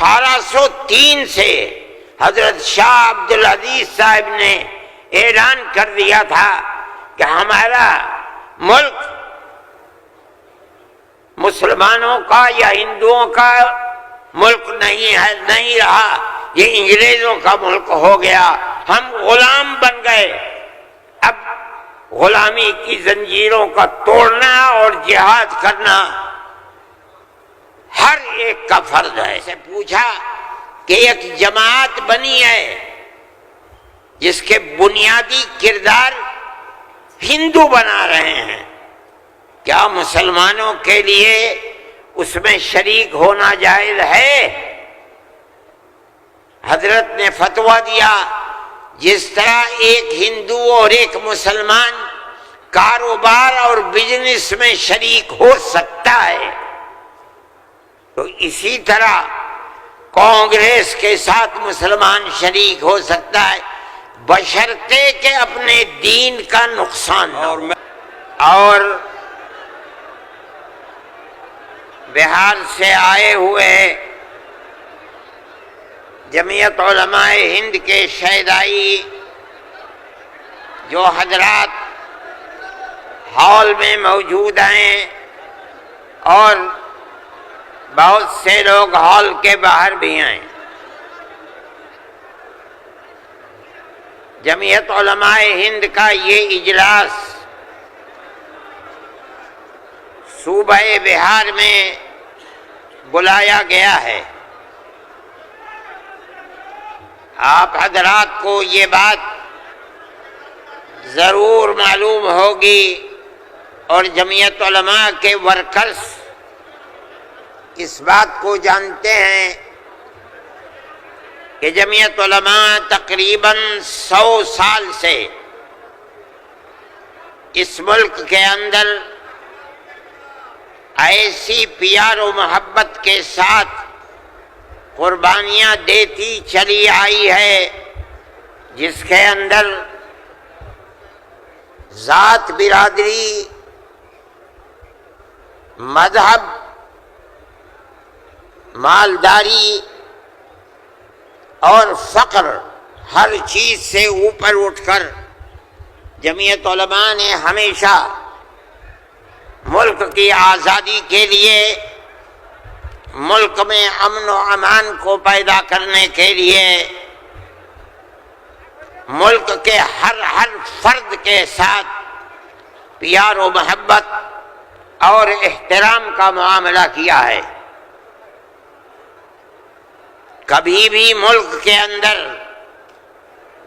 1803 سے حضرت شاہ عبدالعزیز صاحب نے اعلان کر دیا تھا کہ ہمارا ملک مسلمانوں کا یا ہندوؤں کا ملک نہیں ہے، نہیں رہا، یہ انگریزوں کا ملک ہو گیا، ہم غلام بن گئے۔ اب غلامی کی زنجیروں کا توڑنا اور جہاد کرنا ہر ایک کا فرض ہے۔ سے پوچھا کہ ایک جماعت بنی ہے جس کے بنیادی کردار ہندو بنا رہے ہیں، کیا مسلمانوں کے لیے اس میں شریک ہونا جائز ہے؟ حضرت نے فتویٰ دیا جس طرح ایک ہندو اور ایک مسلمان کاروبار اور بزنس میں شریک ہو سکتا ہے، تو اسی طرح کانگریس کے ساتھ مسلمان شریک ہو سکتا ہے، بشرطے کہ اپنے دین کا نقصان نہ ہو۔ اور بہار سے آئے ہوئے جمعیت علماء ہند کے شہدائی جو حضرات ہال میں موجود ہیں اور بہت سے لوگ ہال کے باہر بھی ہیں، جمعیت علماء ہند کا یہ اجلاس صوبہ بہار میں بلایا گیا ہے۔ آپ حضرات کو یہ بات ضرور معلوم ہوگی اور جمعیت علماء کے ورکرز اس بات کو جانتے ہیں کہ جمعیت علماء تقریباً 100 سال سے اس ملک کے اندر ایسی پیار و محبت کے ساتھ قربانیاں دیتی چلی آئی ہے جس کے اندر ذات، برادری، مذہب، مالداری اور فقر ہر چیز سے اوپر اٹھ کر جمعیت علماء نے ہمیشہ ملک کی آزادی کے لیے، ملک میں امن و امان کو پیدا کرنے کے لیے، ملک کے ہر فرد کے ساتھ پیار و محبت اور احترام کا معاملہ کیا ہے۔ کبھی بھی ملک کے اندر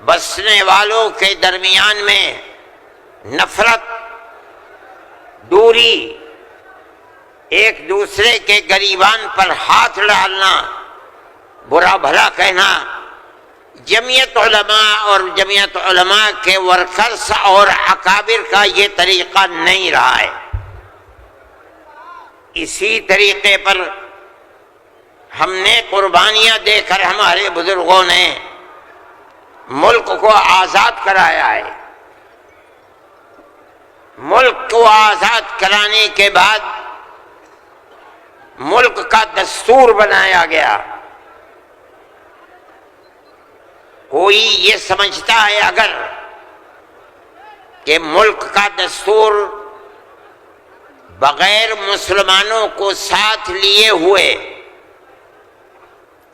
بسنے والوں کے درمیان میں نفرت، دوری، ایک دوسرے کے گریبان پر ہاتھ ڈالنا، برا بھلا کہنا، جمعیت علماء اور جمعیت علماء کے ورکرز اور اکابر کا یہ طریقہ نہیں رہا ہے۔ اسی طریقے پر ہم نے قربانیاں دے کر ہمارے بزرگوں نے ملک کو آزاد کرایا ہے۔ ملک کو آزاد کرانے کے بعد ملک کا دستور بنایا گیا۔ کوئی یہ سمجھتا ہے اگر کہ ملک کا دستور بغیر مسلمانوں کو ساتھ لیے ہوئے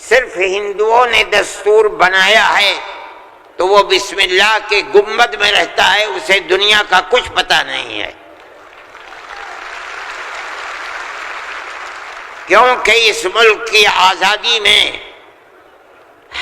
صرف ہندوؤں نے دستور بنایا ہے تو وہ بسم اللہ کے گنبد میں رہتا ہے، اسے دنیا کا کچھ پتہ نہیں ہے، کیونکہ اس ملک کی آزادی میں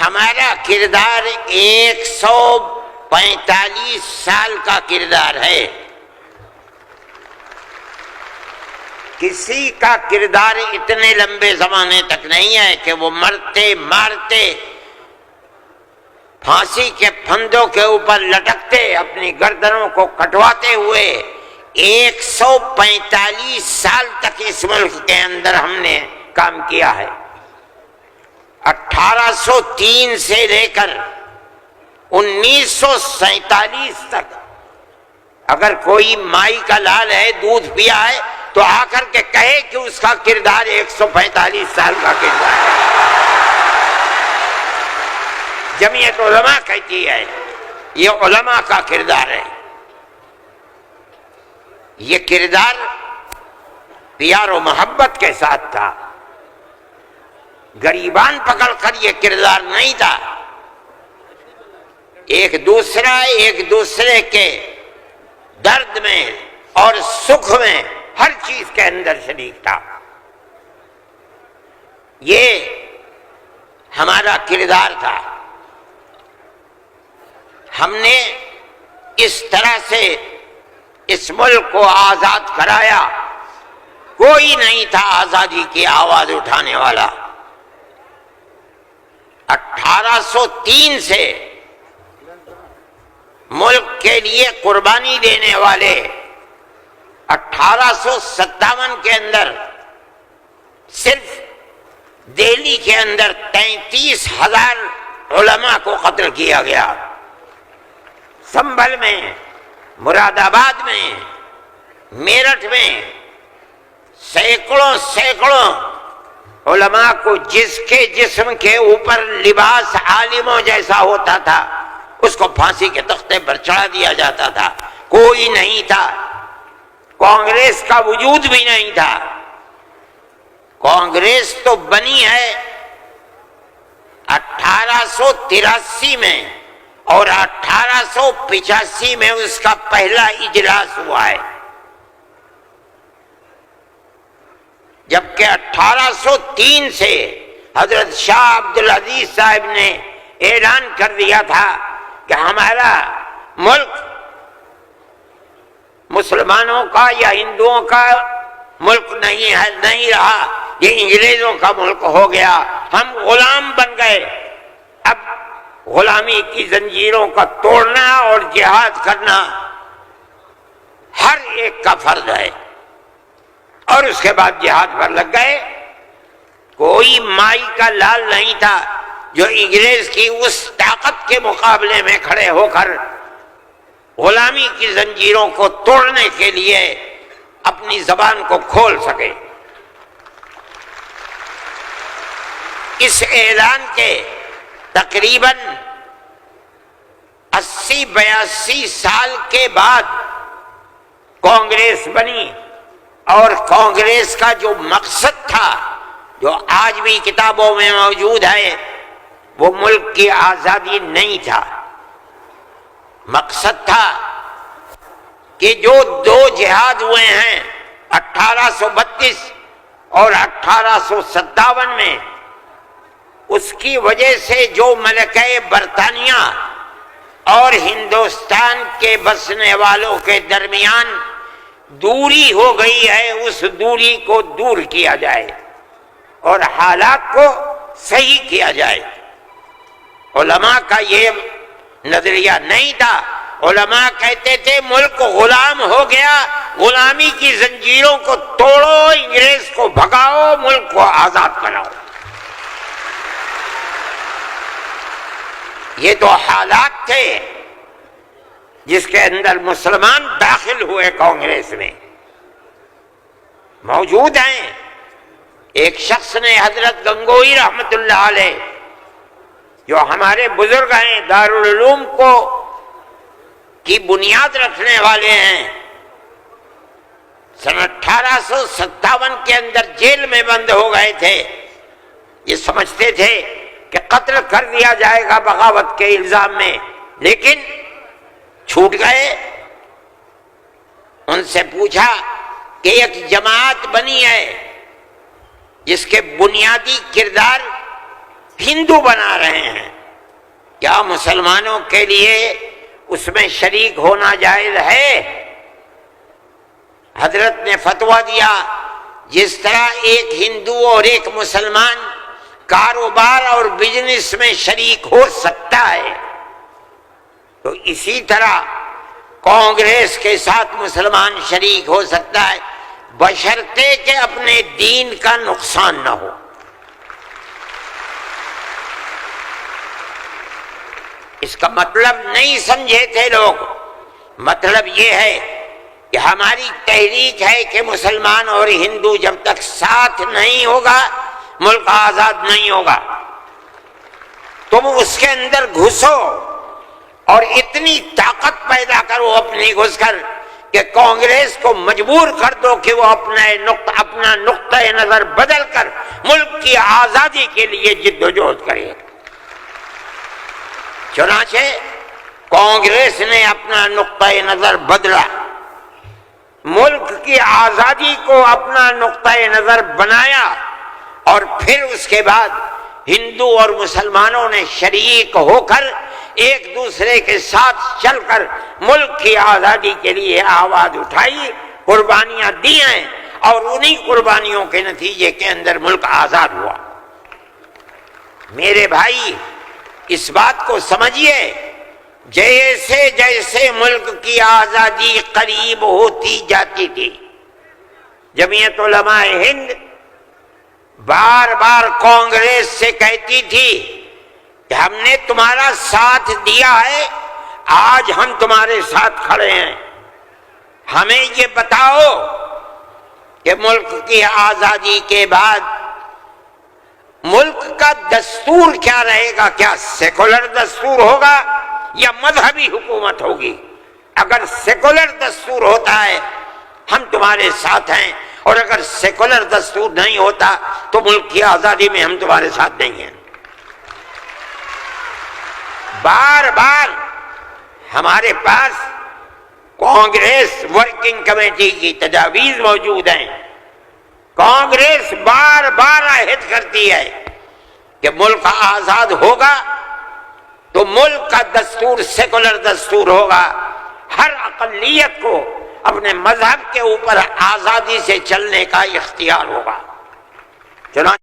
ہمارا کردار 145 سال کا کردار ہے۔ کسی کا کردار اتنے لمبے زمانے تک نہیں ہے کہ وہ مرتے مارتے پھانسی کے پھندوں کے اوپر لٹکتے اپنی گردنوں کو کٹواتے ہوئے 145 سال تک اس ملک کے اندر ہم نے کام کیا ہے۔ 1803 سے لے کر 1947 تک اگر کوئی مائی کا لال ہے، دودھ پیا ہے تو آ کر کے کہے کہ اس کا کردار 145 سال کا کردار ہے۔ جمعیت علماء کہتی ہے یہ علماء کا کردار ہے. یہ کردار پیار و محبت کے ساتھ تھا، غریبان پکڑ کر یہ کردار نہیں تھا. ایک دوسرے کے درد میں اور سکھ میں ہر چیز کے اندر شریک تھا. یہ ہمارا کردار تھا. ہم نے اس طرح سے اس ملک کو آزاد کرایا، کوئی نہیں تھا آزادی کی آواز اٹھانے والا. 1803 سے ملک کے لیے قربانی دینے والے 1857 کے اندر صرف دہلی کے اندر 33,000 علماء کو قتل کیا گیا. سنبھل میں، مراد آباد میں، میرٹھ میں سینکڑوں علماء کو جس کے جسم کے اوپر لباس عالموں جیسا ہوتا تھا اس کو پھانسی کے تختے پر چڑھا دیا جاتا تھا. کوئی نہیں تھا، کانگریس کا وجود بھی نہیں تھا. کانگریس تو بنی ہے 1883 میں اور 1885 میں اس کا پہلا اجلاس ہوا ہے، جبکہ 1803 سے حضرت شاہ عبدالعزیز صاحب نے اعلان کر دیا تھا کہ ہمارا ملک مسلمانوں کا یا ہندوؤں کا ملک نہیں ہے، نہیں رہا، یہ انگریزوں کا ملک ہو گیا، ہم غلام بن گئے. اب غلامی کی زنجیروں کا توڑنا اور جہاد کرنا ہر ایک کا فرض ہے. اور اس کے بعد جہاد پر لگ گئے. کوئی مائی کا لال نہیں تھا جو انگریز کی اس طاقت کے مقابلے میں کھڑے ہو کر غلامی کی زنجیروں کو توڑنے کے لیے اپنی زبان کو کھول سکے. اس اعلان کے تقریباً 80-82 سال کے بعد کانگریس بنی، اور کانگریس کا جو مقصد تھا جو آج بھی کتابوں میں موجود ہے وہ ملک کی آزادی نہیں تھا. مقصد تھا کہ جو دو جہاد ہوئے ہیں 1832 اور 1857 میں، اس کی وجہ سے جو ملکہ برطانیہ اور ہندوستان کے بسنے والوں کے درمیان دوری ہو گئی ہے، اس دوری کو دور کیا جائے اور حالات کو صحیح کیا جائے. علماء کا یہ نظریہ نہیں تھا. علماء کہتے تھے ملک غلام ہو گیا، غلامی کی زنجیروں کو توڑو، انگریز کو بھگاؤ، ملک کو آزاد کراؤ. یہ تو حالات تھے جس کے اندر مسلمان داخل ہوئے کانگریس میں. موجود ہیں. ایک شخص نے حضرت گنگوئی رحمت اللہ علیہ جو ہمارے بزرگ ہیں، دارالعلوم کو کی بنیاد رکھنے والے ہیں، سن 1857 کے اندر جیل میں بند ہو گئے تھے. یہ سمجھتے تھے کہ قتل کر دیا جائے گا بغاوت کے الزام میں، لیکن چھوٹ گئے. ان سے پوچھا کہ ایک جماعت بنی ہے جس کے بنیادی کردار ہندو بنا رہے ہیں، کیا مسلمانوں کے لیے اس میں شریک ہونا جائز ہے؟ حضرت نے فتویٰ دیا جس طرح ایک ہندو اور ایک مسلمان کاروبار اور بزنس میں شریک ہو سکتا ہے، تو اسی طرح کانگریس کے ساتھ مسلمان شریک ہو سکتا ہے، بشرطے کہ اپنے دین کا نقصان نہ ہو. اس کا مطلب نہیں سمجھے تھے لوگ. مطلب یہ ہے کہ ہماری تحریک ہے کہ مسلمان اور ہندو جب تک ساتھ نہیں ہوگا ملک آزاد نہیں ہوگا. تم اس کے اندر گھسو اور اتنی طاقت پیدا کرو اپنی گھس کر کہ کانگریس کو مجبور کر دو کہ وہ اپنا نقطہ نظر بدل کر ملک کی آزادی کے لیے جدوجہد کرے۔ چنانچہ کانگریس نے اپنا نقطہ نظر بدلا، ملک کی آزادی کو اپنا نقطہ نظر بنایا، اور پھر اس کے بعد ہندو اور مسلمانوں نے شریک ہو کر ایک دوسرے کے ساتھ چل کر ملک کی آزادی کے لیے آواز اٹھائی، قربانیاں دی ہیں، اور انہی قربانیوں کے نتیجے کے اندر ملک آزاد ہوا۔ میرے بھائی اس بات کو سمجھیے، جیسے جیسے ملک کی آزادی قریب ہوتی جاتی تھی، جمعیت علماء ہند بار بار کانگریس سے کہتی تھی کہ ہم نے تمہارا ساتھ دیا ہے، آج ہم تمہارے ساتھ کھڑے ہیں، ہمیں یہ بتاؤ کہ ملک کی آزادی کے بعد ملک کا دستور کیا رہے گا، کیا سیکولر دستور ہوگا یا مذہبی حکومت ہوگی؟ اگر سیکولر دستور ہوتا ہے ہم تمہارے ساتھ ہیں، اور اگر سیکولر دستور نہیں ہوتا تو ملک کی آزادی میں ہم تمہارے ساتھ نہیں ہیں۔ بار بار ہمارے پاس کانگریس ورکنگ کمیٹی کی تجاویز موجود ہیں، کانگریس بار بار عہد کرتی ہے کہ ملک آزاد ہوگا تو ملک کا دستور سیکولر دستور ہوگا، ہر اقلیت کو اپنے مذہب کے اوپر آزادی سے چلنے کا اختیار ہوگا۔ چنانچہ